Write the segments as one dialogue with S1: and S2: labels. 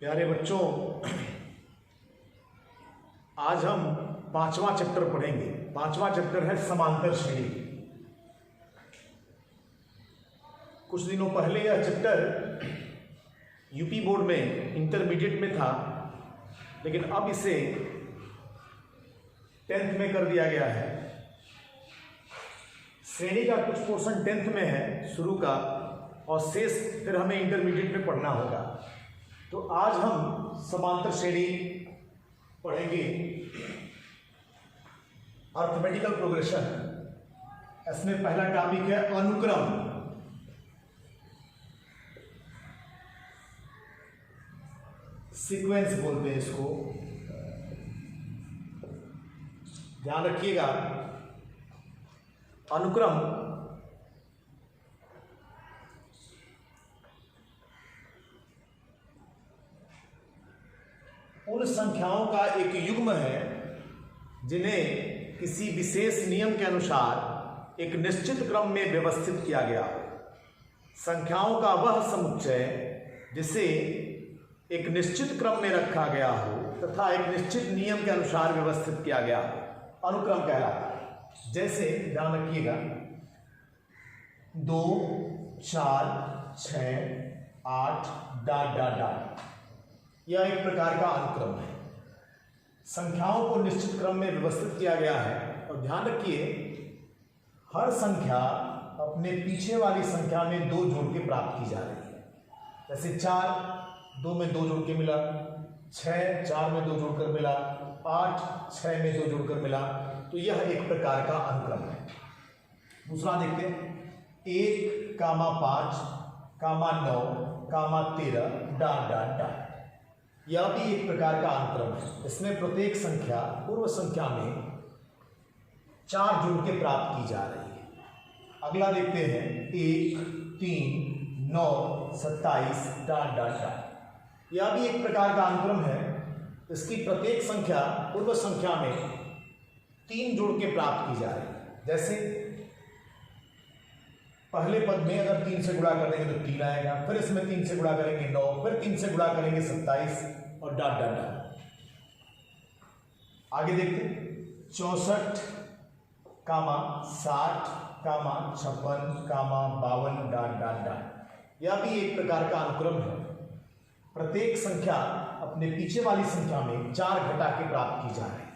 S1: प्यारे बच्चों, आज हम 5वां चैप्टर पढ़ेंगे। 5वां चैप्टर है समांतर श्रेणी। कुछ दिनों पहले यह चैप्टर यूपी बोर्ड में इंटरमीडिएट में था, लेकिन अब इसे 10th में कर दिया गया है। श्रेणी का कुछ पोर्शन 10th में है शुरू का, और शेष फिर हमें इंटरमीडिएट में पढ़ना होगा। तो आज हम समांतर श्रेणी पढ़ेंगे। अर्थमेटिकल प्रोग्रेशन, इसमें पहला टॉपिक है अनुक्रम। सीक्वेंस बोलते हैं इसको, ध्यान रखिएगा। अनुक्रम उन संख्याओं का एक युग्म है जिन्हें किसी विशेष नियम के अनुसार एक निश्चित क्रम में व्यवस्थित किया गया हो। संख्याओं का वह समुच्चय जिसे एक निश्चित क्रम में रखा गया हो तथा एक निश्चित नियम के अनुसार व्यवस्थित किया गया हो, अनुक्रम कहलाता है। जैसे ध्यान रखिएगा, 2, 4, 6, 8 ... यह एक प्रकार का अनुक्रम है। संख्याओं को निश्चित क्रम में व्यवस्थित किया गया है। और ध्यान रखिए, हर संख्या अपने पीछे वाली संख्या में 2 जोड़ के प्राप्त की जा रही है। जैसे 4, 2 में 2 जोड़ के मिला, 6, 4 में 2 जोड़कर मिला, 8, 6 में 2 जोड़कर मिला। तो यह एक प्रकार का अनुक्रम है। दूसरा देखते हैं, 1, 5, 9, 13 ... यह भी एक प्रकार का अनुक्रम है। इसमें प्रत्येक संख्या पूर्व संख्या में 4 जोड़ के प्राप्त की जा रही है। अगला देखते हैं, 1, 3, 9, 27 ... यह भी एक प्रकार का अनुक्रम है। इसकी प्रत्येक संख्या पूर्व संख्या में 3 जोड़ के प्राप्त की जा रही है। जैसे पहले पद में अगर 3 से गुणा कर देंगे तो 3 आएगा, फिर इसमें 3 से गुणा करेंगे 9, फिर 3 से गुणा करेंगे 27 और ... आगे देखते हैं, 64, 60, 56, 52 ... यह भी एक प्रकार का अनुक्रम है। प्रत्येक संख्या अपने पीछे वाली संख्या में 4 घटा के प्राप्त की जा रही है।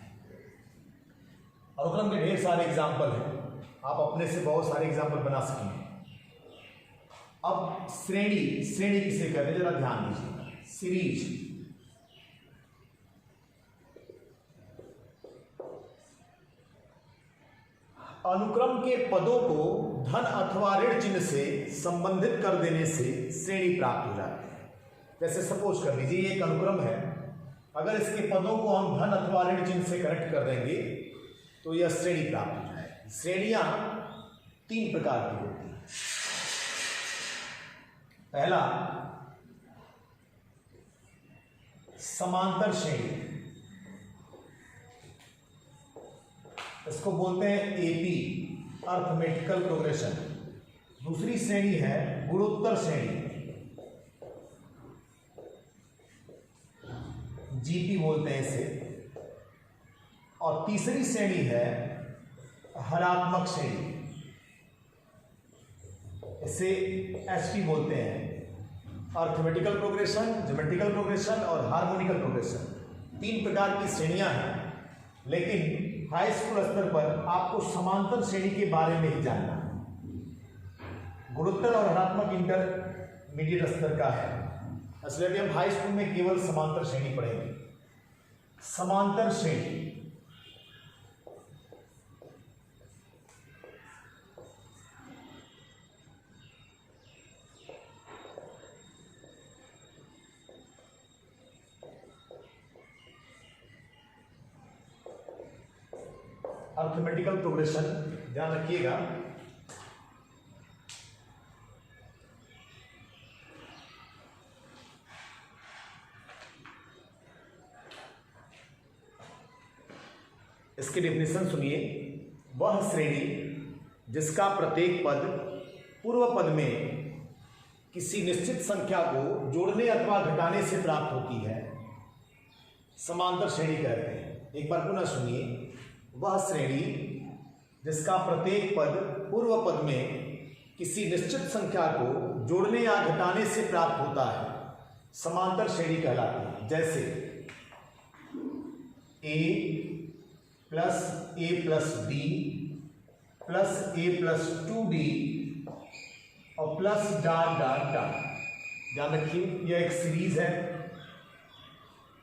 S1: अनुक्रम के ढेर सारे एग्जाम्पल हैं, आप अपने से बहुत सारे एग्जाम्पल बना सकेंगे। अब श्रेणी किसे कहते हैं, जरा ध्यान दीजिए। सीरीज, अनुक्रम के पदों को धन अथवा ऋण चिन्ह से संबंधित कर देने से श्रेणी प्राप्त हो जाती है। जैसे सपोज कर लीजिए, ये एक अनुक्रम है, अगर इसके पदों को हम धन अथवा ऋण चिन्ह से कनेक्ट कर देंगे तो यह श्रेणी प्राप्त हो जाएगी। श्रेणियां 3 प्रकार की होती हैं। पहला, समांतर श्रेणी, इसको बोलते हैं एपी, अर्थमेटिकल प्रोग्रेशन। दूसरी श्रेणी है गुणोत्तर श्रेणी, जीपी बोलते हैं इसे। और तीसरी श्रेणी है हरात्मक श्रेणी, इसे एचपी बोलते हैं। अर्थमेटिकल प्रोग्रेशन, ज्योमेट्रिकल प्रोग्रेशन और हार्मोनिकल प्रोग्रेशन 3 प्रकार की श्रेणियां हैं। लेकिन हाई स्कूल स्तर पर आपको समांतर श्रेणी के बारे में ही जानना है। गुणोत्तर और हरात्मक इंटरमीडिएट स्तर का है, इसलिए अभी हम हाई स्कूल में केवल समांतर श्रेणी पढ़ेंगे। समांतर श्रेणी, अर्थमेटिकल प्रोग्रेशन, ध्यान रखिएगा। इसकी डेफिनेशन सुनिए। वह श्रेणी जिसका प्रत्येक पद पूर्व पद में किसी निश्चित संख्या को जोड़ने अथवा घटाने से प्राप्त होती है, समांतर श्रेणी कहते हैं। एक बार पुनः सुनिए, वह श्रेणी जिसका प्रत्येक पद पूर्व पद में किसी निश्चित संख्या को जोड़ने या घटाने से प्राप्त होता है, समांतर श्रेणी कहलाती है। जैसे a plus b plus a plus 2d और प्लस डॉट डॉट डॉट। ध्यान रखिए, यह एक सीरीज है।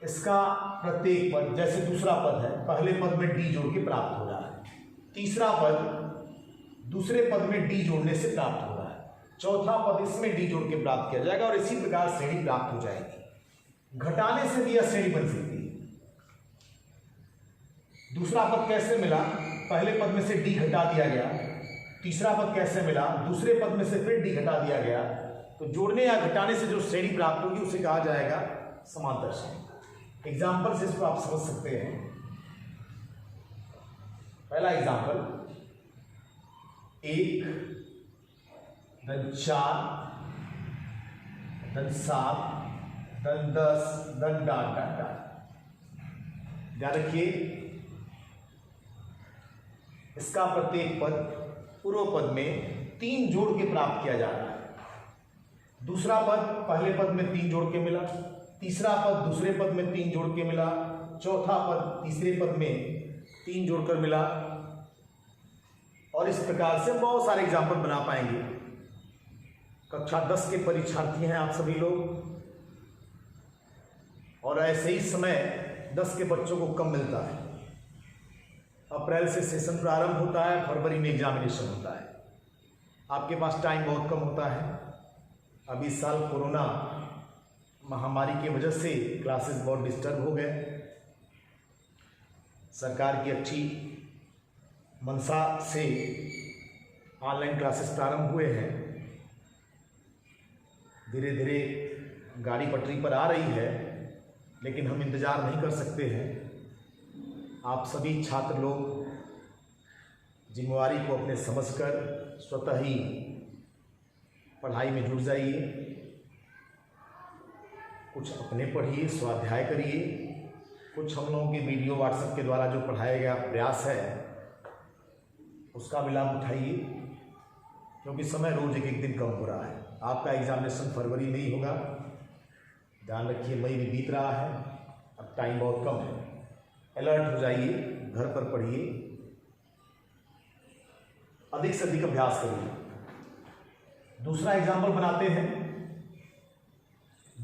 S1: इसका प्रत्येक पद, जैसे दूसरा पद है, पहले पद में d जोड़ के प्राप्त हो रहा है, तीसरा पद दूसरे पद में d जोड़ने से प्राप्त हो रहा है, चौथा पद इसमें d जोड़ के प्राप्त किया जाएगा और इसी प्रकार श्रेणी प्राप्त हो जाएगी। घटाने से भी यह श्रेणी बन सकती है। दूसरा पद कैसे मिला? पहले पद में से d घटा दिया गया। तीसरा पद कैसे मिला? दूसरे पद में से फिर d घटा दिया गया। तो जोड़ने या घटाने से जो श्रेणी प्राप्त होगी उसे कहा जाएगा समांतर श्रेणी। एग्जाम्पल से इसको आप समझ सकते हैं। पहला example, 1 then 4 then 7 then 10 then dot dot dot. ध्यान रखिए, इसका प्रत्येक पद पूर्व पद में 3 जोड़ के प्राप्त किया जा रहा है। दूसरा पद पहले पद में 3 जोड़ के मिला, तीसरा पद दूसरे पद में 3 जोड़ के मिला, चौथा पद तीसरे पद में 3 जोड़कर मिला। और इस प्रकार से बहुत सारे एग्जाम्पल बना पाएंगे। कक्षा 10 के परीक्षार्थी हैं आप सभी लोग, और ऐसे ही समय 10 के बच्चों को कम मिलता है। अप्रैल से सेशन प्रारंभ होता है, फरवरी में एग्जामिनेशन होता है, आपके पास टाइम बहुत कम होता है। अब इस साल कोरोना महामारी की वजह से क्लासेस बहुत डिस्टर्ब हो गए। सरकार की अच्छी मंशा से ऑनलाइन क्लासेस प्रारंभ हुए हैं। धीरे धीरे गाड़ी पटरी पर आ रही है, लेकिन हम इंतज़ार नहीं कर सकते हैं। आप सभी छात्र लोग जिम्मेवारी को अपने समझकर स्वतः ही पढ़ाई में जुट जाइए। कुछ अपने पढ़िए, स्वाध्याय करिए, कुछ हम लोगों के वीडियो व्हाट्सएप के द्वारा जो पढ़ाया गया प्रयास है उसका भी लाभ उठाइए, क्योंकि समय रोज एक दिन कम हो रहा है। आपका एग्जामिनेशन फरवरी में ही होगा, ध्यान रखिए। मई भी बीत रहा है, अब टाइम बहुत कम है। अलर्ट हो जाइए, घर पर पढ़िए, अधिक से अधिक अभ्यास करिए। दूसरा एग्जाम्पल बनाते हैं,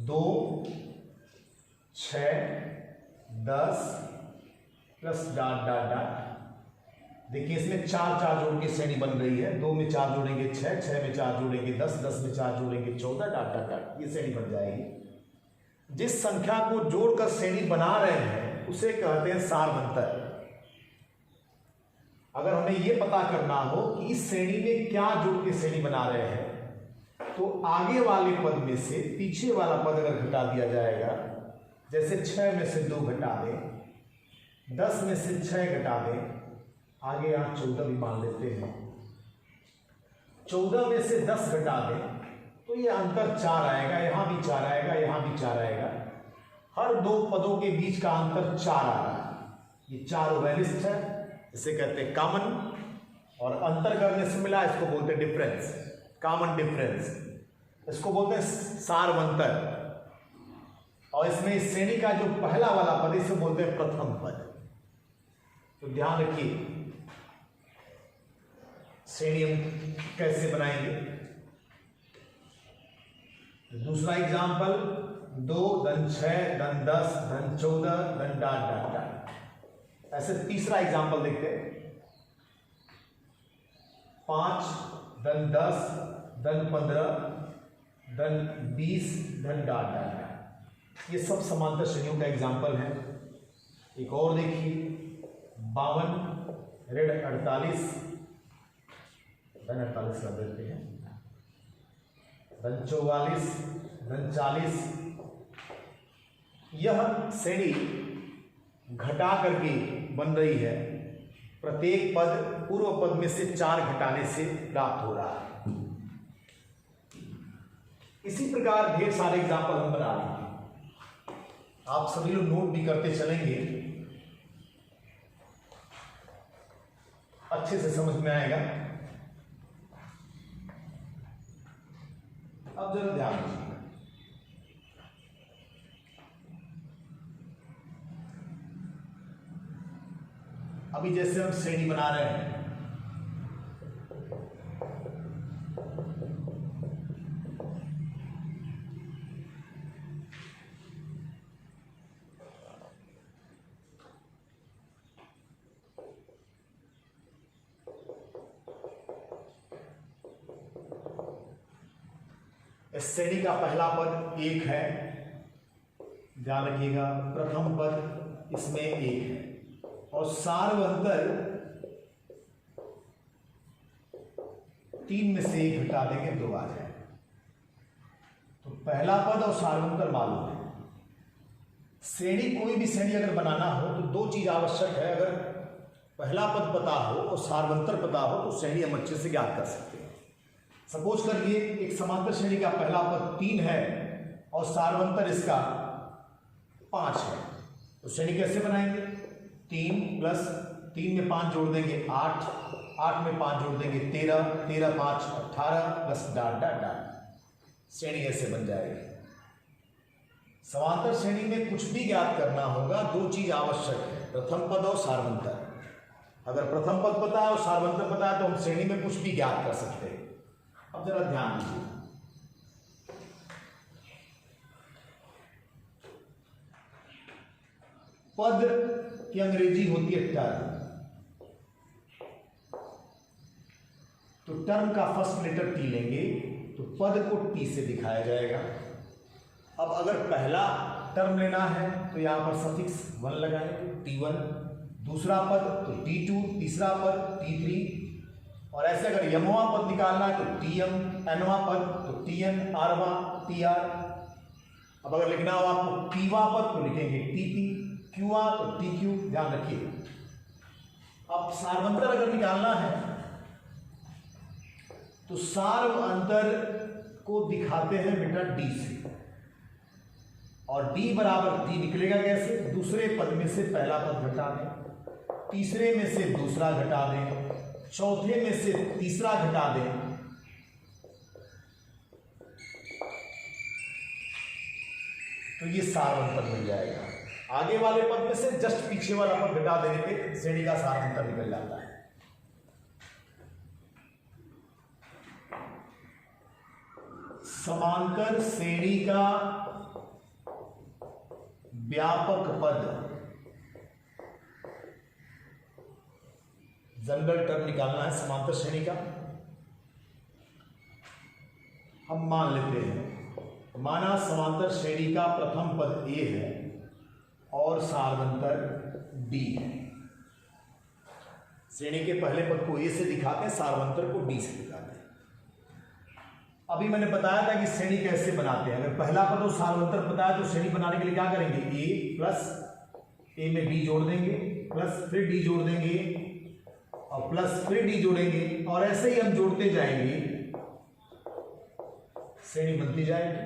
S1: 2, 6, 10 प्लस डॉट डॉट डॉट। देखिए, इसमें 4 जोड़ की श्रेणी बन रही है। 2 में 4 जोड़ेंगे 6, 6 में 4 जोड़ेंगे 10, 10 में 4 जोड़ेंगे 14 डॉट डॉट डॉट। ये श्रेणी बन जाएगी। जिस संख्या को जोड़कर श्रेणी बना रहे हैं उसे कहते हैं सारवंतर। अगर हमें यह पता करना हो कि इस श्रेणी में क्या जोड़ के श्रेणी बना रहे हैं, तो आगे वाले पद में से पीछे वाला पद अगर घटा दिया जाएगा, जैसे 6 में से 2 घटा दें, 10 में से 6 घटा दें, आगे यहां 14 भी मान लेते हैं, 14 में से 10 घटा दें, तो ये अंतर 4 आएगा। यहां भी 4 आएगा, यहां भी 4 आएगा। हर 2 पदों के बीच का अंतर 4 आ रहा है। ये 4 ओवेलिस्ट है, इसे कहते हैं कॉमन। और अंतर करने से मिला, इसको बोलते हैं डिफरेंस, कॉमन डिफरेंस। इसको बोलते हैं सारवंतर। और इसमें इस श्रेणी का जो पहला वाला पद, इसे बोलते हैं प्रथम पद। तो ध्यान रखिए, श्रेणी हम कैसे बनाएंगे। दूसरा example, 2 then 6 then 10 then 14 then dot dot dot. ऐसे तीसरा एग्जाम्पल देखते हैं, 5 then 10 then 15 then 20 then dot dot dot. ये सब समांतर श्रेणियों का एग्जाम्पल है। एक और देखिए, 52 रेड 48 धन 48 कर देते हैं, धन 44 धन 40। यह श्रेणी घटा करके बन रही है। प्रत्येक पद पूर्व पद में से 4 घटाने से प्राप्त हो रहा है। इसी प्रकार ढेर सारे एग्जाम्पल हम बना लेंगे, आप सभी लोग नोट भी करते चलेंगे, अच्छे से समझ में आएगा। अब जरा ध्यान दीजिए, अभी जैसे हम श्रेणी बना रहे हैं, इस श्रेणी का पहला पद 1 है, ध्यान रखिएगा, प्रथम पद इसमें 1 है और सार्वंतर 3 में से 1 घटा देंगे 2 आ जाए। तो पहला पद और सार्वंतर मालूम है। श्रेणी, कोई भी श्रेणी अगर बनाना हो तो 2 चीज आवश्यक है। अगर पहला पद पता हो और सार्वंतर पता हो तो श्रेणी हम अच्छे से ज्ञात कर सकते हैं। सपोज करिए एक समांतर श्रेणी का पहला पद 3 है और सार्वंतर इसका 5 है, तो श्रेणी कैसे बनाएंगे? 3 प्लस 3 में 5 जोड़ देंगे 8, 8 में 5 जोड़ देंगे 13, 13 5 18 प्लस डाट डाट डाट, श्रेणी ऐसे बन जाएगी। समांतर श्रेणी में कुछ भी ज्ञात करना होगा 2 चीज आवश्यक है, प्रथम पद और सार्वंतर। अगर प्रथम पद पता है और सार्वंतर पता है तो हम श्रेणी में कुछ भी ज्ञात कर सकते हैं। अब जरा ध्यान दीजिए, पद की अंग्रेजी होती है टर्म, तो टर्म का फर्स्ट लेटर टी लेंगे तो पद को टी से दिखाया जाएगा। अब अगर पहला टर्म लेना है तो यहां पर सफिक्स 1 लगाएंगे, T1, दूसरा पद तो T2, तीसरा पद T3, और ऐसे अगर यमवा पद निकालना है तो Tm, nवा पद तो Tn, rवा Tr। अब अगर लिखना हो आपको pवा पद तो लिखेंगे Pp, qवा तो Tq, ध्यान रखिए। अब सार्वंतर अगर निकालना है तो सार्वंतर को दिखाते हैं बेटा D से, और D बराबर D निकलेगा कैसे? दूसरे पद में से पहला पद घटा दें, तीसरे में से दूसरा घटा दें, चौथे में से तीसरा घटा दें, तो ये सार्वंतर मिल जाएगा। आगे वाले पद में से जस्ट पीछे वाला पद घटा देने पे श्रेणी का सार्वंतर निकल जाता है। समांतर श्रेणी का व्यापक पद, जनरल टर्म निकालना है समांतर श्रेणी का। हम मान लेते हैं, माना समांतर श्रेणी का प्रथम पद A है और सार्वंतर D है। श्रेणी के पहले पद को A से दिखाते हैं, सार्वंतर को D से दिखाते हैं। अभी मैंने बताया था कि श्रेणी कैसे बनाते हैं। अगर पहला पद और सार्वंतर पता है तो श्रेणी बनाने के लिए क्या करेंगे? A प्लस A में D जोड़ देंगे, प्लस फिर D जोड़ देंगे और प्लस फिर D जोड़ेंगे, और ऐसे ही हम जोड़ते जाएंगे, श्रेणी बनती जाएगी।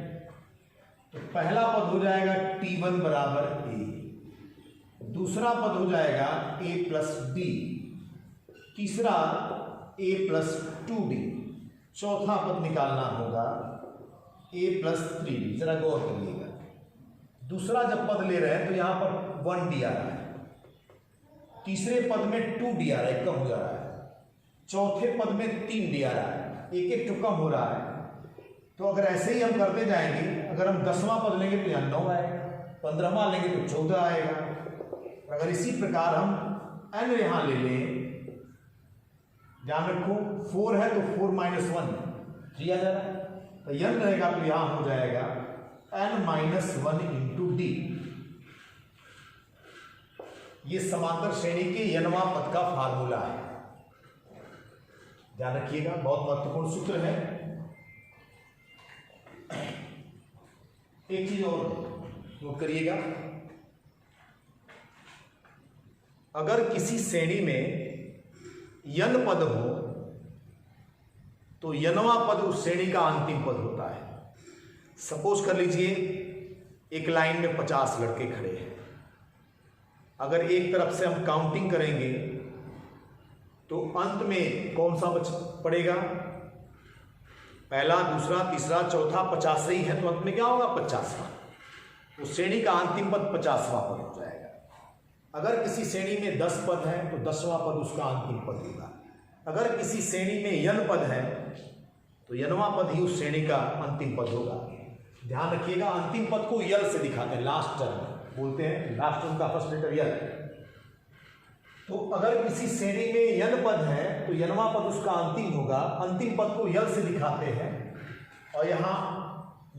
S1: तो पहला पद हो जाएगा T1 बराबर A, दूसरा पद हो जाएगा A प्लस D, तीसरा A प्लस 2D, चौथा पद निकालना होगा A प्लस 3D। जरा गौर करिएगा, दूसरा जब पद ले रहे हैं तो यहां पर 1D आ रहा है, तीसरे पद में 2D आ रहा है, कम हो जा रहा है, चौथे पद में 3D आ रहा है, एक एक तो कम हो रहा है। तो अगर ऐसे ही हम करते जाएंगे, अगर हम 10वां पद लेंगे तो यहाँ 9 आएगा, 15वां लेंगे तो 14 आएगा, और अगर इसी प्रकार हम n यहां ले लें, ध्यान रखो 4 है तो 4 माइनस 1 3 आ जा रहा है, तो n रहेगा तो यहां हो जाएगा n माइनस 1 इंटू डी। ये समांतर श्रेणी के nवां पद का फार्मूला है, ध्यान रखिएगा, बहुत महत्वपूर्ण सूत्र है। एक चीज और नोट करिएगा, अगर किसी श्रेणी में n पद हो तो nवां पद उस श्रेणी का अंतिम पद होता है। सपोज कर लीजिए एक लाइन में 50 लड़के खड़े हैं। अगर एक तरफ से हम काउंटिंग करेंगे तो अंत में कौन सा पड़ेगा? पहला, दूसरा, तीसरा, चौथा, 50 ही है तो अंत में क्या होगा? 50वां। उस श्रेणी का अंतिम पद 50वां पद हो जाएगा। अगर किसी श्रेणी में 10 पद है तो 10वां पद उसका अंतिम पद होगा। अगर किसी श्रेणी में n पद है तो nवां पद ही उस श्रेणी का अंतिम पद होगा। ध्यान रखिएगा, अंतिम पद को यल से दिखाते हैं, लास्ट टर्म बोलते हैं, लास्ट टर्म का फर्स्ट लेटर यल। तो अगर किसी श्रेणी में n पद है तो nवां पद उसका अंतिम होगा। अंतिम पद को यल से दिखाते हैं और यहाँ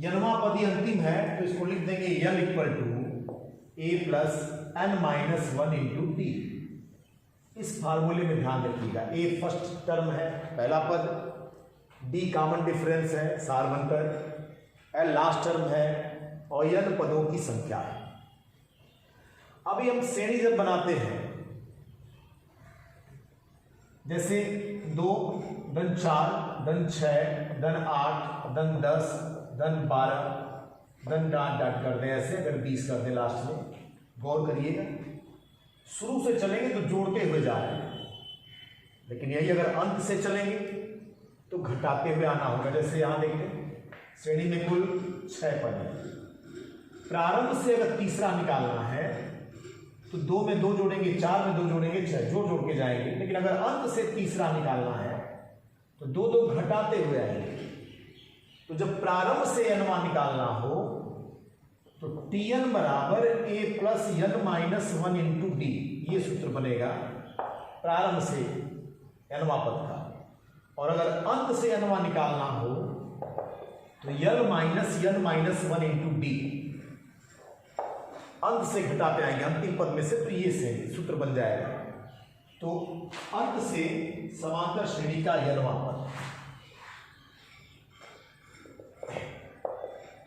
S1: nवां पद ही अंतिम है तो इसको लिख देंगे L equal to a plus n minus 1 into T. इस फार्मूले में ध्यान रखिएगा, a फर्स्ट टर्म है, पहला पद, d कॉमन डिफरेंस है, सारवंतर, l लास्ट टर्म है और n पदों की संख्या है। अभी हम श्रेणी जब बनाते हैं, जैसे 2, then 4, then 6, then 8, then 10, then 12, then dot dot कर दें ऐसे, अगर 20 कर दें लास्ट में। गौर करिएगा, शुरू से चलेंगे तो जोड़ते हुए जा रहे हैं, लेकिन यही अगर अंत से चलेंगे तो घटाते हुए आना होगा। जैसे यहां देखते, श्रेणी में कुल 6 पद है। प्रारंभ से अगर तीसरा निकालना है तो 2 में 2 जोड़ेंगे, 4 में 2 जोड़ेंगे, 6 जोड़ के जाएंगे। लेकिन अगर अंत से तीसरा निकालना है तो 2 घटाते हुए आएंगे। तो जब प्रारंभ से nवां निकालना हो तो tn बराबर a plus n minus 1 into D, ये सूत्र बनेगा प्रारंभ से nवां पद का। और अगर अंत से nवां निकालना हो तो L minus n minus 1 into D, अंत से घटाते आएंगे अंतिम पद में से, तो ये से सूत्र बन जाएगा। तो अंत से समांतर श्रेणी का nवां पद,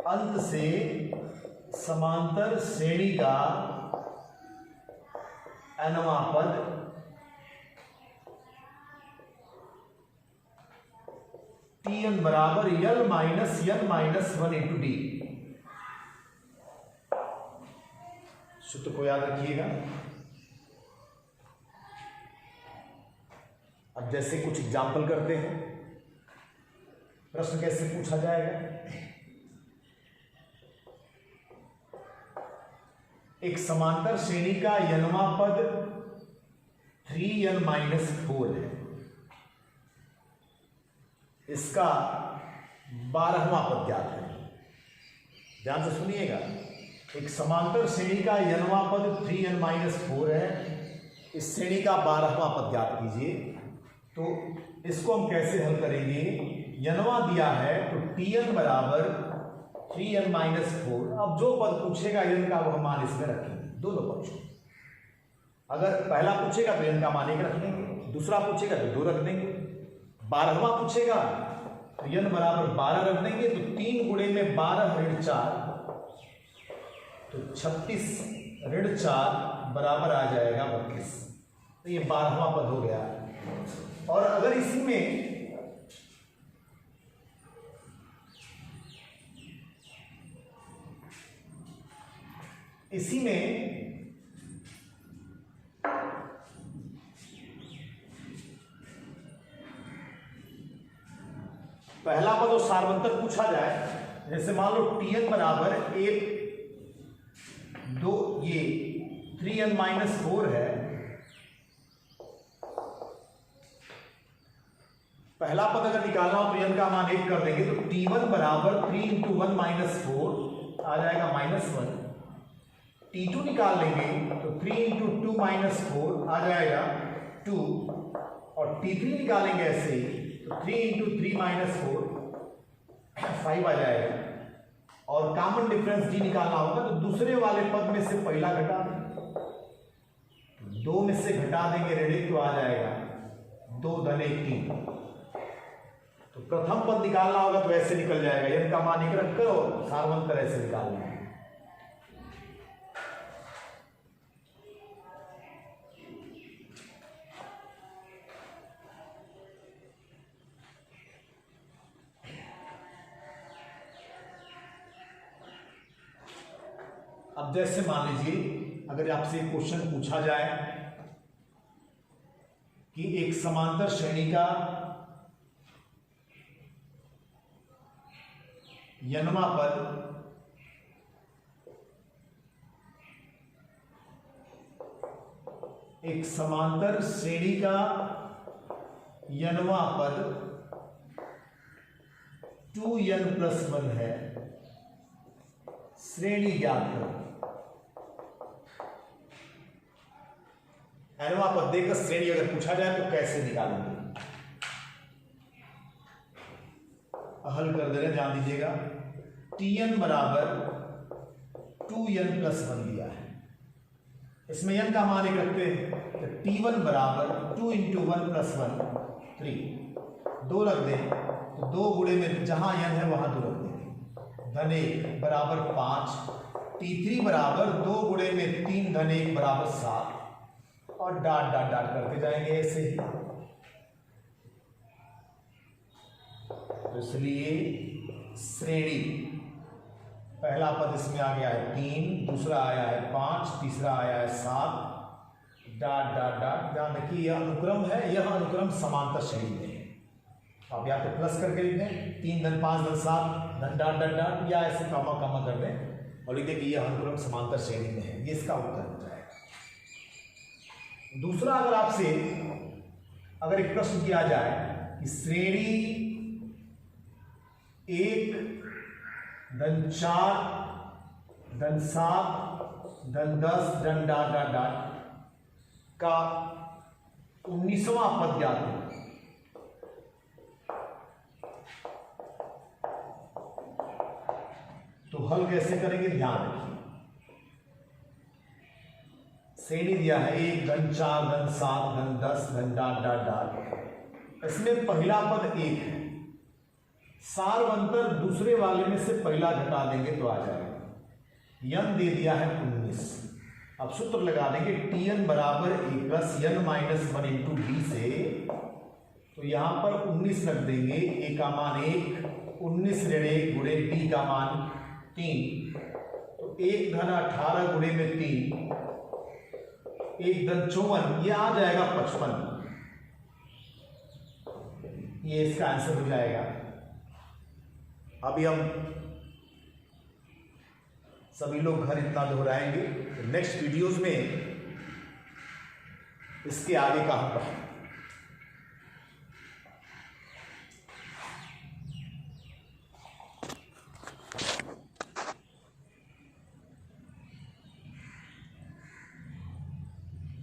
S1: अंत से समांतर श्रेणी का nवां पद tn बराबर L minus n minus 1 into D. सूत्र को याद रखिएगा। अब जैसे कुछ एग्जाम्पल करते हैं, प्रश्न कैसे पूछा जाएगा। एक समांतर श्रेणी का nवां पद 3n माइनस 4 है, इसका 12वां पद ज्ञात है। ध्यान से सुनिएगा, एक समांतर श्रेणी का nवां पद 3n माइनस 4 है, इस श्रेणी का 12वां पद ज्ञात कीजिए। तो इसको हम कैसे हल करेंगे? nवां दिया है तो tn बराबर 3n माइनस 4। अब जो पद पूछेगा n का वह मान इसमें रखेंगे, दोनों पक्षों। अगर पहला पूछेगा तो n का मान 1 रख देंगे, दूसरा पूछेगा तो 2 रख देंगे, 12वां पूछेगा तो n बराबर 12 रख देंगे। तो 3 गुणे में 12 ऋण 4, तो 36 ऋण 4 बराबर आ जाएगा 32। तो ये 12वां पद हो गया। और अगर इसी में पहला पद और सारवंतर पूछा जाए, जैसे मान लो tn बराबर 1 2 ये 3n माइनस 4 है। पहला पद अगर निकालना हो तो n का मान 1 कर देंगे, तो t1 बराबर 3 इंटू 1 माइनस 4 आ जाएगा -1। t2 निकाल लेंगे तो 3 इंटू 2 माइनस 4 आ जाएगा 2। और t3 निकालेंगे ऐसे ही तो 3 इंटू 3 माइनस 4 5 आ जाएगा। और कॉमन डिफरेंस d निकालना होगा तो दूसरे वाले पद में से पहला घटा देंगे, 2 में से घटा देंगे ऋण तो आ जाएगा 2 धन 1 3। तो प्रथम पद निकालना होगा तो ऐसे निकल जाएगा, n का मान 1 रखकर और सारवंतर ऐसे निकालना है। अब जैसे मान लीजिए अगर आपसे एक क्वेश्चन पूछा जाए कि एक समांतर श्रेणी का n वां पद एक समांतर श्रेणी का n वां पद 2n+1 है, श्रेणी ज्ञात करो। n वां पद देकर श्रेणी अगर पूछा जाए तो कैसे निकालेंगे? हल कर दे रहे, जान दीजिएगा। Tn बराबर 2n+1 दिया है, इसमें n का मान एक रखते हैं तो T1 बराबर 2 × 1 + 1 3, 2 रख दें तो 2 गुणे में जहां n है वहां 2 रख देंगे, धन 1 बराबर 5, T3 बराबर 2 गुणे में 3 धन 1 बराबर 7 और डाट डाट डाट करते जाएंगे ऐसे ही। तो इसलिए श्रेणी पहला पद इसमें आ गया है 3, दूसरा आया है 5, तीसरा आया है 7, डाट डाट डाट। ध्यान रखिए यह अनुक्रम है, यह अनुक्रम समांतर श्रेणी में है। आप या तो प्लस करके लिख दें 3 धन 5 धन 7 धन डाट डाट डाट, या ऐसे कामा कामा कर दें और लिख दें कि यह अनुक्रम समांतर श्रेणी में है। ये इसका उत्तर हो जाएगा। दूसरा, अगर आपसे अगर एक प्रश्न किया जाए कि श्रेणी 1 धन 4 धन 7 धन 10 धन डाट डाट डाट का 19वां पद ज्ञात है, तो हल कैसे करेंगे? ध्यान रखिए, श्रेणी दिया है 1 धन 4 धन 7 धन 10 धन डाट डाट डाट। इसमें पहला पद 1 है, सारवंतर दूसरे वाले में से पहला घटा देंगे तो आ जाएगा। n दे दिया है 19। अब सूत्र लगा देंगे Tn बराबर a + n - 1 × d से, तो यहां पर 19 रख देंगे, a का मान 1, 19 ऋण 1 गुणे d का मान 3, तो 1 धन 18 गुणे में 3, 1 धन 54, ये आ जाएगा 55। ये इसका आंसर हो जाएगा। अभी हम सभी लोग घर इतना दोहराएंगे, तो नेक्स्ट वीडियोस में इसके आगे का हम पढ़ेंगे।